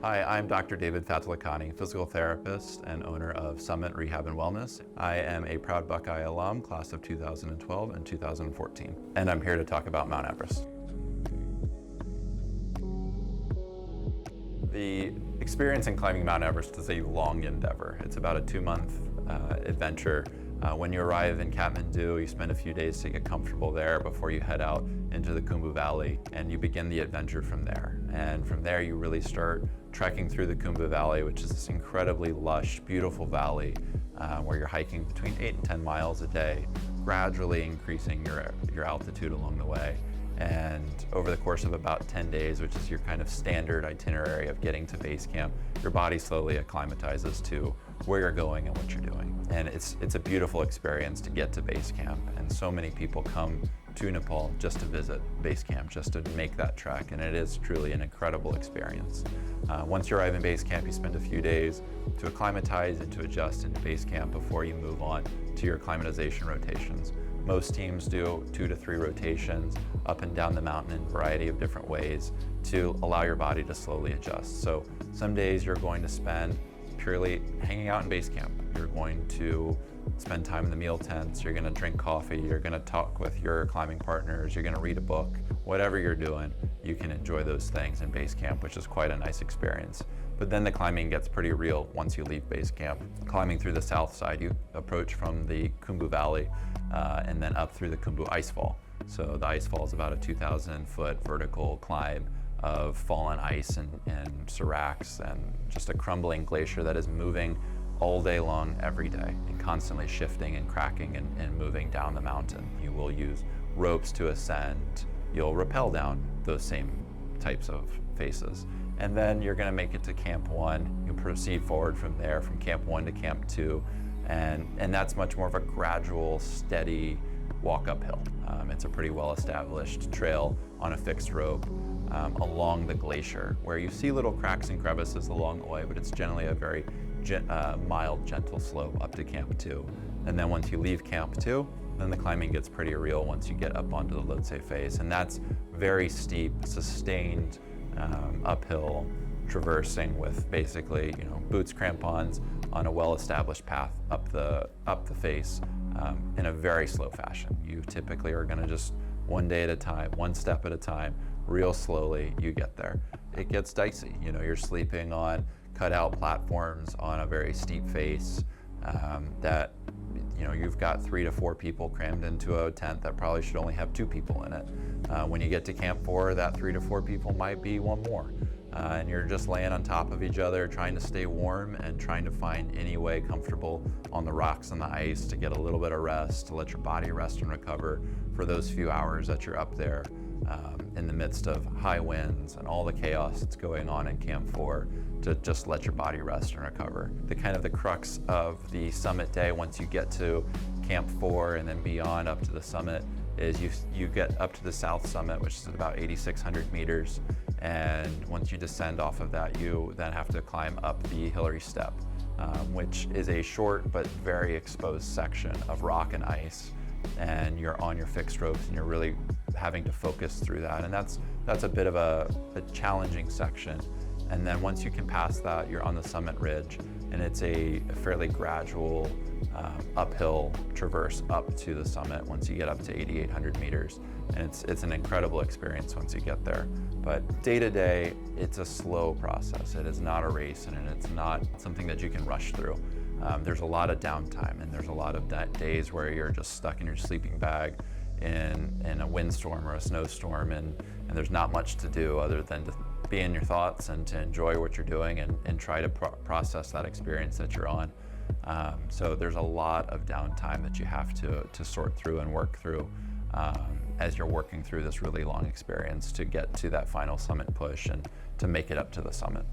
Hi, I'm Dr. David Fathalikhani, physical therapist and owner of Summit Rehab and Wellness. I am a proud Buckeye alum, class of 2012 and 2014, and I'm here to talk about Mount Everest. The experience in climbing Mount Everest is a long endeavor. It's about a 2-month adventure. When you arrive in Kathmandu, you spend a few days to get comfortable there before you head out into the Khumbu Valley, and you begin the adventure from there. And from there, you really start trekking through the Khumbu Valley, which is this incredibly lush, beautiful valley where you're hiking between 8 and 10 miles a day, gradually increasing your altitude along the way. And over the course of about 10 days, which is your kind of standard itinerary of getting to base camp, your body slowly acclimatizes to where you're going and what you're doing. And it's a beautiful experience to get to base camp. And so many people come to Nepal just to visit base camp, just to make that trek. And it is truly an incredible experience. Once you arrive in base camp, you spend a few days to acclimatize and to adjust into base camp before you move on to your acclimatization rotations. Most teams do 2 to 3 rotations up and down the mountain in a variety of different ways to allow your body to slowly adjust. So some days you're going to spend purely hanging out in base camp. You're going to spend time in the meal tents, you're going to drink coffee, you're going to talk with your climbing partners, you're going to read a book. Whatever you're doing, you can enjoy those things in base camp, which is quite a nice experience. But then the climbing gets pretty real once you leave base camp. Climbing through the south side, you approach from the Khumbu Valley and then up through the Khumbu Icefall. So the Icefall is about a 2,000-foot vertical climb of fallen ice and seracs and just a crumbling glacier that is moving all day long, every day, and constantly shifting and cracking and moving down the mountain. You will use ropes to ascend. You'll rappel down those same types of faces. And then you're gonna make it to Camp 1. You'll proceed forward from there, from Camp 1 to Camp 2. And that's much more of a gradual, steady walk uphill. It's a pretty well-established trail on a fixed rope along the glacier, where you see little cracks and crevices along the way, but it's generally a very mild, gentle slope up to Camp 2. And then once you leave Camp 2, then the climbing gets pretty real once you get up onto the Lhotse face. And that's very steep, sustained uphill traversing with basically, boots, crampons on a well-established path up the face in a very slow fashion. You typically are going to just one day at a time, one step at a time, real slowly you get there. It gets dicey. You're sleeping on cutout platforms on a very steep face that you've got 3 to 4 people crammed into a tent that probably should only have 2 people in it. When you get to Camp 4, that 3 to 4 people might be 1 more. And you're just laying on top of each other, trying to stay warm and trying to find any way comfortable on the rocks and the ice to get a little bit of rest, to let your body rest and recover for those few hours that you're up there in the midst of high winds and all the chaos that's going on in Camp 4, to just let your body rest and recover. The crux of the summit day, once you get to Camp 4 and then beyond up to the summit, is you get up to the south summit, which is about 8,600 meters. And once you descend off of that, you then have to climb up the Hillary Step, which is a short but very exposed section of rock and ice. And you're on your fixed ropes and you're really having to focus through that. And that's a bit of a challenging section. And then once you can pass that, you're on the summit ridge, and it's a fairly gradual uphill traverse up to the summit once you get up to 8,800 meters. And it's an incredible experience once you get there. But day to day, it's a slow process. It is not a race, and it's not something that you can rush through. There's a lot of downtime, and there's a lot of days where you're just stuck in your sleeping bag in a windstorm or a snowstorm, and there's not much to do other than to be in your thoughts and to enjoy what you're doing and try to process that experience that you're on. So there's a lot of downtime that you have to sort through and work through as you're working through this really long experience to get to that final summit push and to make it up to the summit.